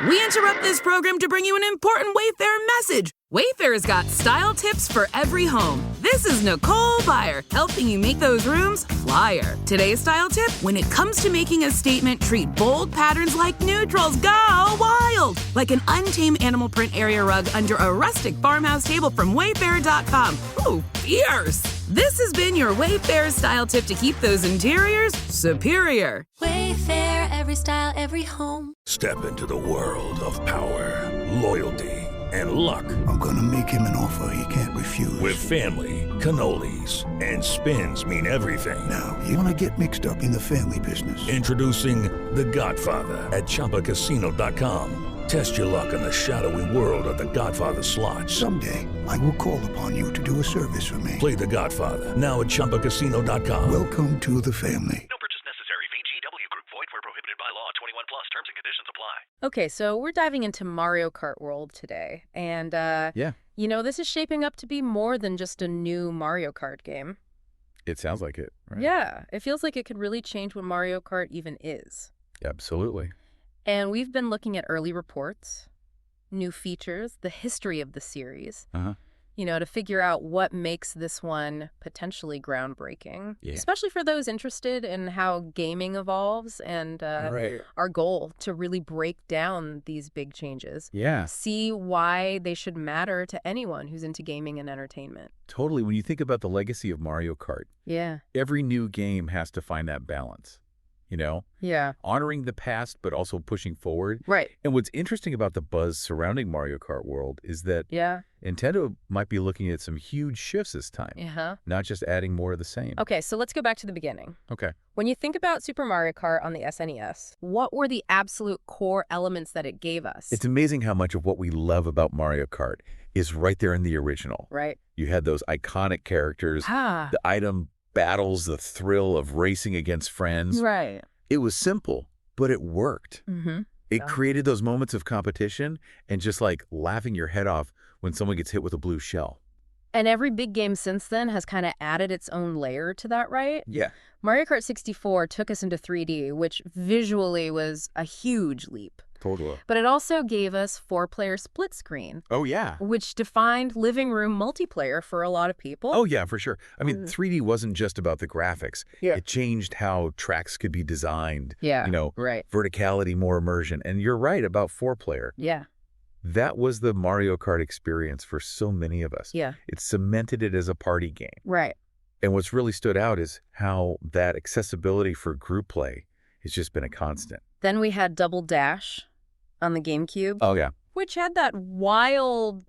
We interrupt this program to bring you an important Wayfair message. Wayfair's got style tips for every home. This is Nicole Byer, helping you make those rooms flyer. Today's style tip: when it comes to making a statement, treat bold patterns like neutrals. Go wild! Like an untamed animal print area rug under a rustic farmhouse table from Wayfair.com. Ooh, fierce! This has been your Wayfair style tip to keep those interiors superior. Wayfair, every style, every home. Step into the world of power, loyalty, and luck. I'm gonna make him an offer he can't refuse. With family, cannolis, and spins mean everything. Now, you wanna get mixed up in the family business. Introducing The Godfather at ChumbaCasino.com. Test your luck in the shadowy world of The Godfather slot. Someday, I will call upon you to do a service for me. Play The Godfather now at ChumbaCasino.com. Welcome to the family. No purchase necessary. VGW Group. Void where prohibited by law. 21 plus. Terms and conditions apply. Okay, so we're diving into Mario Kart World today. And, this is shaping up to be more than just a new Mario Kart game. It sounds like it, right? Yeah, it feels like it could really change what Mario Kart even is. Absolutely. And we've been looking at early reports, new features, the history of the series, to figure out what makes this one potentially groundbreaking, especially for those interested in how gaming evolves and our goal to really break down these big changes. Yeah. See why they should matter to anyone who's into gaming and entertainment. Totally. When you think about the legacy of Mario Kart, every new game has to find that balance. Honoring the past, but also pushing forward. Right. And what's interesting about the buzz surrounding Mario Kart World is that Nintendo might be looking at some huge shifts this time, not just adding more of the same. Okay, so let's go back to the beginning. Okay. When you think about Super Mario Kart on the SNES, what were the absolute core elements that it gave us? It's amazing how much of what we love about Mario Kart is right there in the original. Right. You had those iconic characters, the item battles, the thrill of racing against friends. Right. It was simple, but it worked. It created those moments of competition and just like laughing your head off when someone gets hit with a blue shell. And every big game since then has kind of added its own layer to that, right? Yeah. Mario Kart 64 took us into 3D, which visually was a huge leap. Totally. But it also gave us 4-player split screen. Oh, yeah. Which defined living room multiplayer for a lot of people. Oh, yeah, for sure. I mean, 3D wasn't just about the graphics. Yeah. It changed how tracks could be designed. Yeah, right. Verticality, more immersion. And you're right about 4-player. Yeah. That was the Mario Kart experience for so many of us. Yeah. It cemented it as a party game. Right. And what's really stood out is how that accessibility for group play has just been a constant. Then we had Double Dash on the GameCube. Oh, yeah. Which had that wild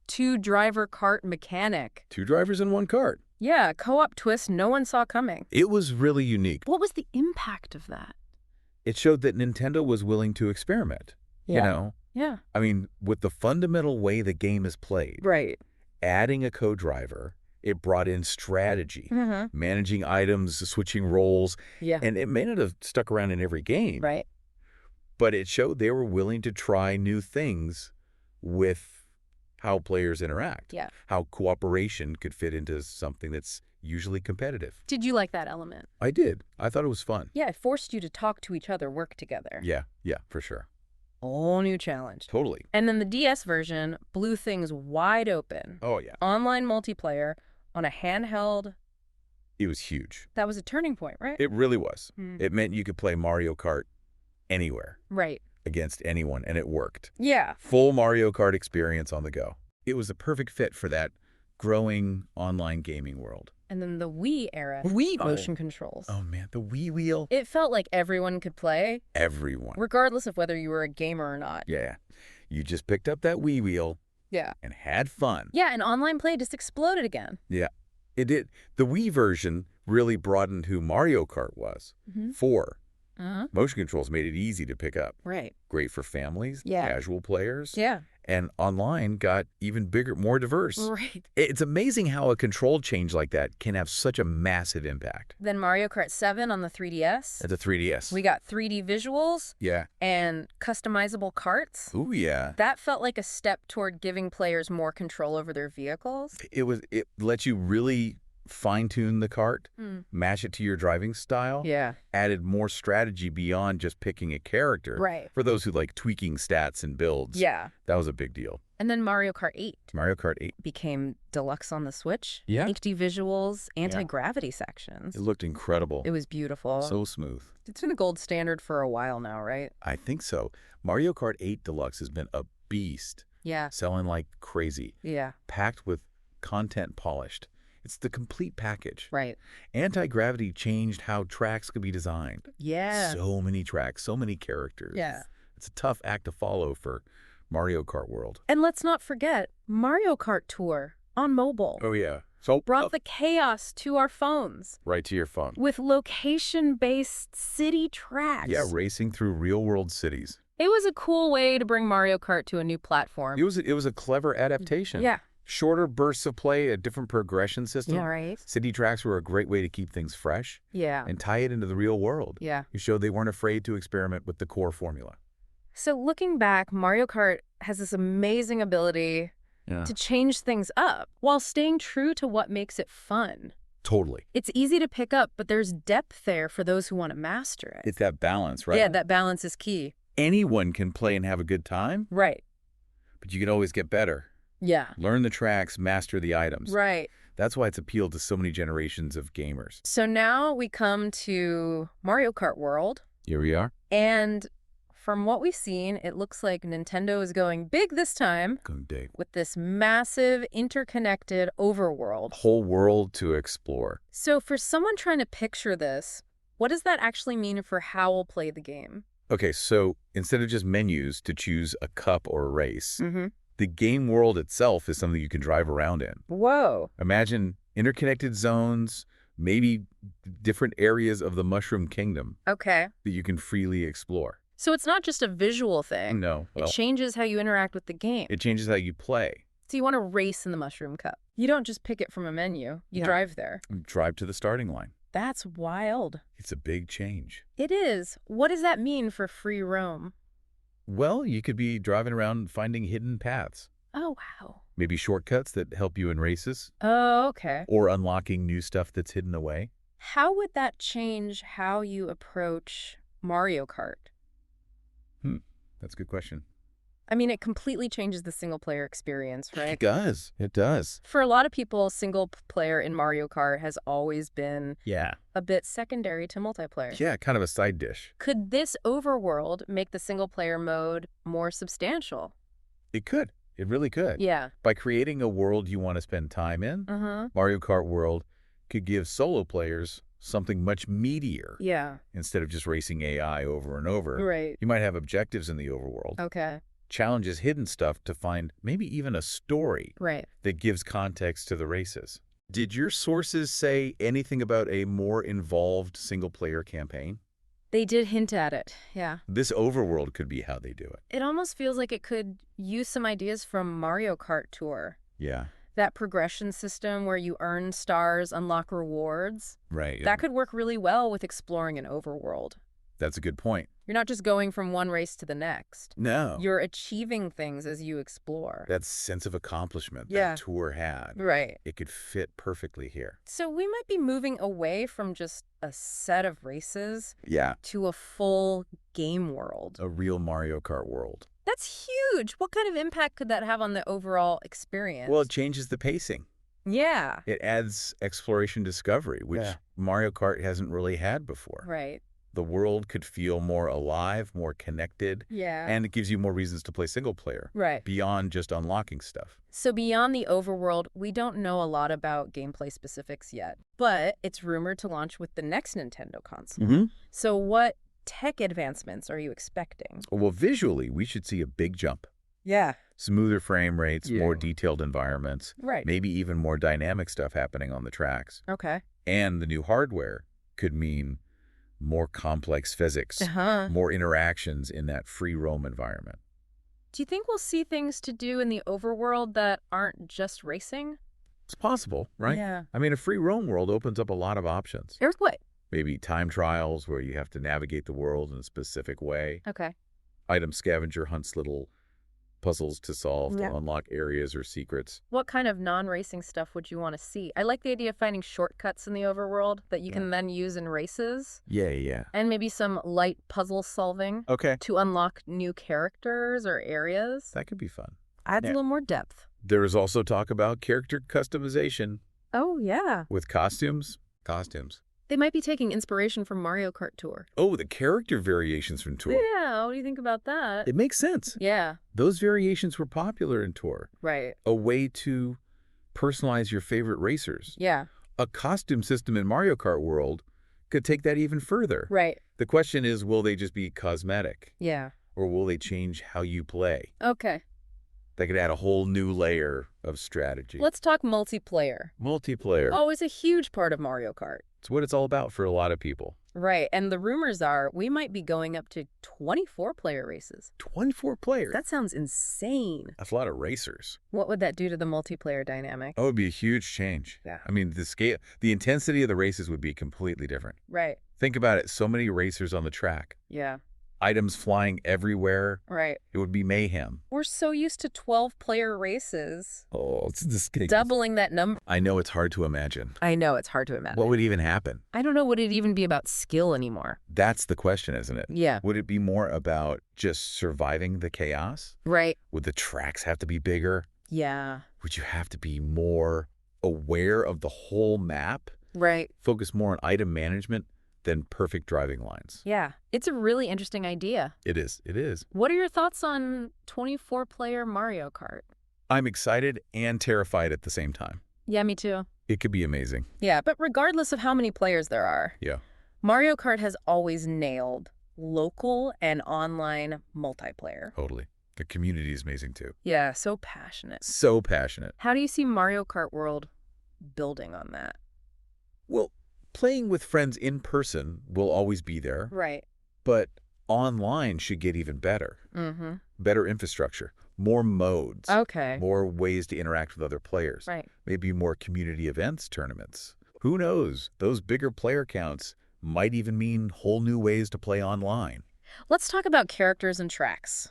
2-driver kart mechanic. 2 drivers in 1 kart. Yeah, co-op twist no one saw coming. It was really unique. What was the impact of that? It showed that Nintendo was willing to experiment. Yeah. I mean, with the fundamental way the game is played. Right. Adding a co-driver, it brought in strategy, managing items, switching roles. Yeah. And it may not have stuck around in every game. Right. But it showed they were willing to try new things with how players interact. Yeah. How cooperation could fit into something that's usually competitive. Did you like that element? I did. I thought it was fun. Yeah, it forced you to talk to each other, work together. Yeah, for sure. Whole new challenge. Totally. And then the DS version blew things wide open. Oh, yeah. Online multiplayer on a handheld. It was huge. That was a turning point, right? It really was. It meant you could play Mario Kart anywhere. Right. Against anyone, and it worked. Yeah. Full Mario Kart experience on the go. It was a perfect fit for that growing online gaming world. And then the Wii era. Motion controls. Oh, man, the Wii wheel. It felt like everyone could play. Everyone. Regardless of whether you were a gamer or not. Yeah. You just picked up that Wii wheel. Yeah. And had fun. Yeah, and online play just exploded again. Yeah, it did. The Wii version really broadened who Mario Kart was. 4. Motion controls made it easy to pick up. Right. Great for families, Yeah. casual players. Yeah. And online got even bigger, more diverse. Right. It's amazing how a control change like that can have such a massive impact. Then Mario Kart 7 on the 3DS. At the 3DS. We got 3D visuals. Yeah. And customizable karts. Ooh, yeah. That felt like a step toward giving players more control over their vehicles. It lets you really fine-tuned the kart, match it to your driving style, added more strategy beyond just picking a character. Right. For those who like tweaking stats and builds. Yeah. That was a big deal. And then Mario Kart 8. Mario Kart 8 became deluxe on the Switch. Yeah. HD visuals, anti-gravity sections. It looked incredible. It was beautiful. So smooth. It's been the gold standard for a while now, right? I think so. Mario Kart 8 Deluxe has been a beast. Yeah. Selling like crazy. Yeah. Packed with content polished. It's the complete package. Right. Anti-gravity changed how tracks could be designed. Yeah. So many tracks, so many characters. Yeah. It's a tough act to follow for Mario Kart World. And let's not forget Mario Kart Tour on mobile. Oh, yeah. So brought the chaos to our phones. Right to your phone. With location-based city tracks. Yeah, racing through real-world cities. It was a cool way to bring Mario Kart to a new platform. It was a clever adaptation. Yeah. Shorter bursts of play, a different progression system. Yeah, right. City tracks were a great way to keep things fresh. Yeah. And tie it into the real world. Yeah. You showed they weren't afraid to experiment with the core formula. So looking back, Mario Kart has this amazing ability to change things up while staying true to what makes it fun. Totally. It's easy to pick up, but there's depth there for those who want to master it. It's that balance, right? Yeah, that balance is key. Anyone can play and have a good time. Right. But you can always get better. Yeah. Learn the tracks, master the items. Right. That's why it's appealed to so many generations of gamers. So now we come to Mario Kart World. Here we are. And from what we've seen, it looks like Nintendo is going big this time. Going big. With this massive, interconnected overworld. Whole world to explore. So for someone trying to picture this, what does that actually mean for how we'll play the game? Okay, so instead of just menus to choose a cup or a race, the game world itself is something you can drive around in. Whoa. Imagine interconnected zones, maybe different areas of the Mushroom Kingdom. Okay. That you can freely explore. So it's not just a visual thing. No. It changes how you interact with the game. It changes how you play. So you want to race in the Mushroom Cup. You don't just pick it from a menu. You drive there. Drive to the starting line. That's wild. It's a big change. It is. What does that mean for free roam? Well, you could be driving around finding hidden paths. Oh, wow. Maybe shortcuts that help you in races. Oh, okay. Or unlocking new stuff that's hidden away. How would that change how you approach Mario Kart? That's a good question. I mean, it completely changes the single-player experience, right? It does. It does. For a lot of people, single-player in Mario Kart has always been a bit secondary to multiplayer. Yeah, kind of a side dish. Could this overworld make the single-player mode more substantial? It could. It really could. Yeah. By creating a world you want to spend time in, Mario Kart World could give solo players something much meatier. Yeah. Instead of just racing AI over and over. Right. You might have objectives in the overworld. Okay. Challenges hidden stuff to find maybe even a story that gives context to the races. Did your sources say anything about a more involved single-player campaign? They did hint at it, yeah. This overworld could be how they do it. It almost feels like it could use some ideas from Mario Kart Tour. Yeah. That progression system where you earn stars, unlock rewards. Right. That could work really well with exploring an overworld. That's a good point. You're not just going from one race to the next. No. You're achieving things as you explore. That sense of accomplishment that Tour had. Right. It could fit perfectly here. So we might be moving away from just a set of races to a full game world. A real Mario Kart world. That's huge. What kind of impact could that have on the overall experience? Well, it changes the pacing. Yeah. It adds exploration discovery, which Mario Kart hasn't really had before. Right. The world could feel more alive, more connected. Yeah. And it gives you more reasons to play single player. Right. Beyond just unlocking stuff. So beyond the overworld, we don't know a lot about gameplay specifics yet. But it's rumored to launch with the next Nintendo console. So what tech advancements are you expecting? Well, visually, we should see a big jump. Yeah. Smoother frame rates, more detailed environments. Right. Maybe even more dynamic stuff happening on the tracks. Okay. And the new hardware could mean more complex physics, more interactions in that free roam environment. Do you think we'll see things to do in the overworld that aren't just racing? It's possible, right? Yeah. I mean, a free roam world opens up a lot of options. Here's what? Maybe time trials where you have to navigate the world in a specific way. Okay. Item scavenger hunts, little puzzles to solve to unlock areas or secrets. What kind of non-racing stuff would you want to see? I like the idea of finding shortcuts in the overworld that you can then use in races. Yeah. And maybe some light puzzle solving to unlock new characters or areas. That could be fun. Adds a little more depth. There is also talk about character customization. Oh, yeah. With costumes. They might be taking inspiration from Mario Kart Tour. Oh, the character variations from Tour. Yeah, what do you think about that? It makes sense. Yeah. Those variations were popular in Tour. Right. A way to personalize your favorite racers. Yeah. A costume system in Mario Kart World could take that even further. Right. The question is, will they just be cosmetic? Yeah. Or will they change how you play? Okay. That could add a whole new layer of strategy. Let's talk multiplayer. Multiplayer. Always a huge part of Mario Kart. It's what it's all about for a lot of people. Right. And the rumors are we might be going up to 24-player races. 24 players? That sounds insane. That's a lot of racers. What would that do to the multiplayer dynamic? Oh, it would be a huge change. Yeah. I mean, the intensity of the races would be completely different. Right. Think about it. So many racers on the track. Yeah. Items flying everywhere. Right. It would be mayhem. We're so used to 12-player races. Oh, it's this doubling that number. I know it's hard to imagine. I know it's hard to imagine. What would even happen? I don't know. Would it even be about skill anymore? That's the question, isn't it? Yeah. Would it be more about just surviving the chaos? Right. Would the tracks have to be bigger? Yeah. Would you have to be more aware of the whole map? Right. Focus more on item management than perfect driving lines. Yeah. It's a really interesting idea. It is. What are your thoughts on 24-player Mario Kart? I'm excited and terrified at the same time. Yeah, me too. It could be amazing. Yeah, but regardless of how many players there are, Mario Kart has always nailed local and online multiplayer. Totally. The community is amazing too. Yeah, so passionate. So passionate. How do you see Mario Kart World building on that? Well, playing with friends in person will always be there. Right. But online should get even better. Mm-hmm. Better infrastructure, more modes. Okay. More ways to interact with other players. Right. Maybe more community events, tournaments. Who knows? Those bigger player counts might even mean whole new ways to play online. Let's talk about characters and tracks.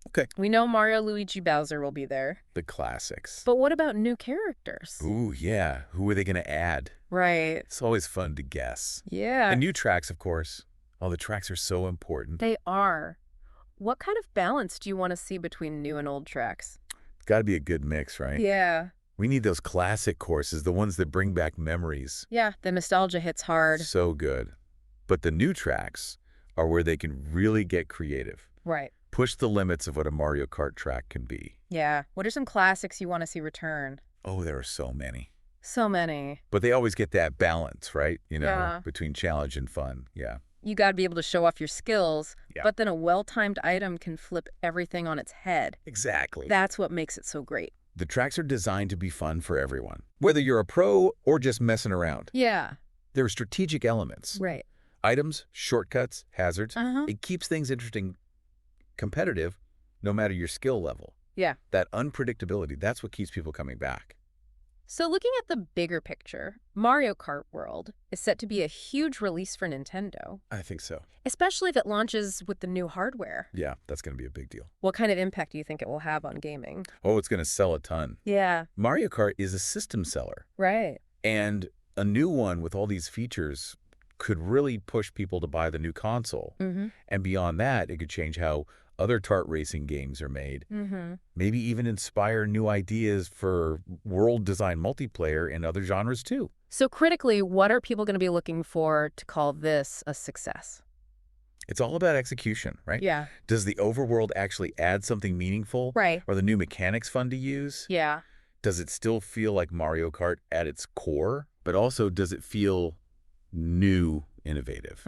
Okay. We know Mario, Luigi, Bowser will be there. The classics. But what about new characters? Ooh, yeah. Who are they going to add? Right. It's always fun to guess. Yeah. And new tracks, of course. Oh, the tracks are so important. They are. What kind of balance do you want to see between new and old tracks? It's got to be a good mix, right? Yeah. We need those classic courses, the ones that bring back memories. Yeah, the nostalgia hits hard. So good. But the new tracks are where they can really get creative. Right. Push the limits of what a Mario Kart track can be. Yeah. What are some classics you want to see return? Oh, there are so many. So many. But they always get that balance, right? Between challenge and fun. Yeah. You got to be able to show off your skills, but then a well-timed item can flip everything on its head. Exactly. That's what makes it so great. The tracks are designed to be fun for everyone, whether you're a pro or just messing around. Yeah. There are strategic elements. Right. Items, shortcuts, hazards. It keeps things interesting, competitive, no matter your skill level. Yeah. That unpredictability, that's what keeps people coming back. So looking at the bigger picture, Mario Kart World is set to be a huge release for Nintendo. I think so. Especially if it launches with the new hardware. Yeah, that's going to be a big deal. What kind of impact do you think it will have on gaming? Oh, it's going to sell a ton. Yeah. Mario Kart is a system seller. Right. And a new one with all these features could really push people to buy the new console. And beyond that, it could change how other kart racing games are made. Maybe even inspire new ideas for world design multiplayer in other genres too. So critically, what are people going to be looking for to call this a success? It's all about execution, right? Yeah. Does the overworld actually add something meaningful? Right. Are the new mechanics fun to use? Yeah. Does it still feel like Mario Kart at its core? But also, does it feel new, innovative?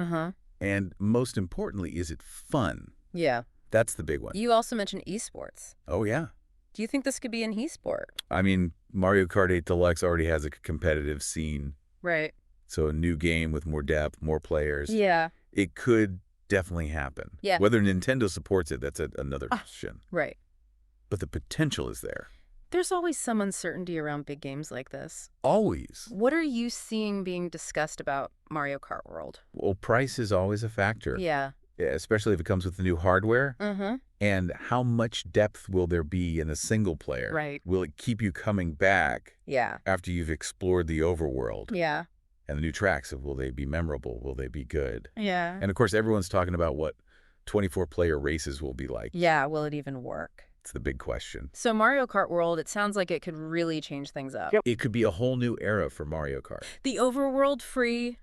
And most importantly, is it fun? Yeah. That's the big one. You also mentioned esports. Oh, yeah. Do you think this could be an esport? I mean, Mario Kart 8 Deluxe already has a competitive scene. Right. So a new game with more depth, more players. Yeah. It could definitely happen. Yeah. Whether Nintendo supports it, that's another question. Right. But the potential is there. There's always some uncertainty around big games like this. Always. What are you seeing being discussed about Mario Kart World? Well, price is always a factor. Yeah. Yeah, especially if it comes with the new hardware. And how much depth will there be in the single player? Right. Will it keep you coming back Yeah. after you've explored the overworld? Yeah. And the new tracks, will they be memorable? Will they be good? Yeah. And, of course, everyone's talking about what 24-player races will be like. Yeah, will it even work? It's the big question. So Mario Kart World, it sounds like it could really change things up. It could be a whole new era for Mario Kart. The overworld free,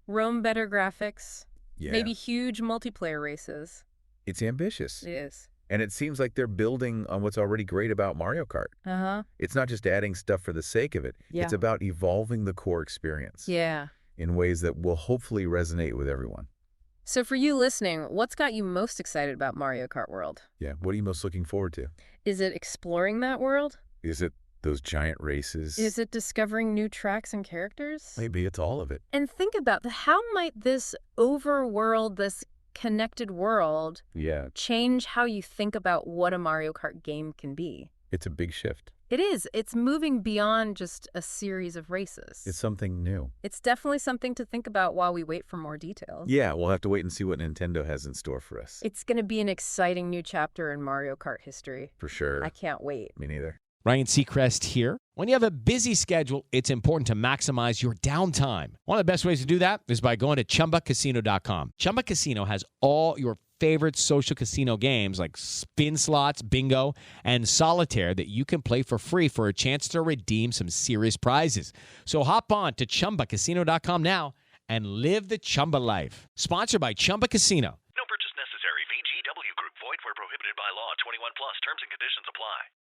roam better graphics, Yeah. maybe huge multiplayer races. It's ambitious. It is. And it seems like they're building on what's already great about Mario Kart. It's not just adding stuff for the sake of it. Yeah. It's about evolving the core experience. Yeah. In ways that will hopefully resonate with everyone. So for you listening, what's got you most excited about Mario Kart World? Yeah, what are you most looking forward to? Is it exploring that world? Is it those giant races? Is it discovering new tracks and characters? Maybe it's all of it. And think about how might this overworld, this connected world, change how you think about what a Mario Kart game can be? It's a big shift. It is. It's moving beyond just a series of races. It's something new. It's definitely something to think about while we wait for more details. Yeah, we'll have to wait and see what Nintendo has in store for us. It's going to be an exciting new chapter in Mario Kart history. For sure. I can't wait. Me neither. Ryan Seacrest here. When you have a busy schedule, it's important to maximize your downtime. One of the best ways to do that is by going to ChumbaCasino.com. Chumba Casino has all your favorite social casino games like spin slots, bingo, and solitaire that you can play for free for a chance to redeem some serious prizes. So hop on to ChumbaCasino.com now and live the Chumba life. Sponsored by Chumba Casino. No purchase necessary. VGW Group. Void where prohibited by law. 21 plus. Terms and conditions apply.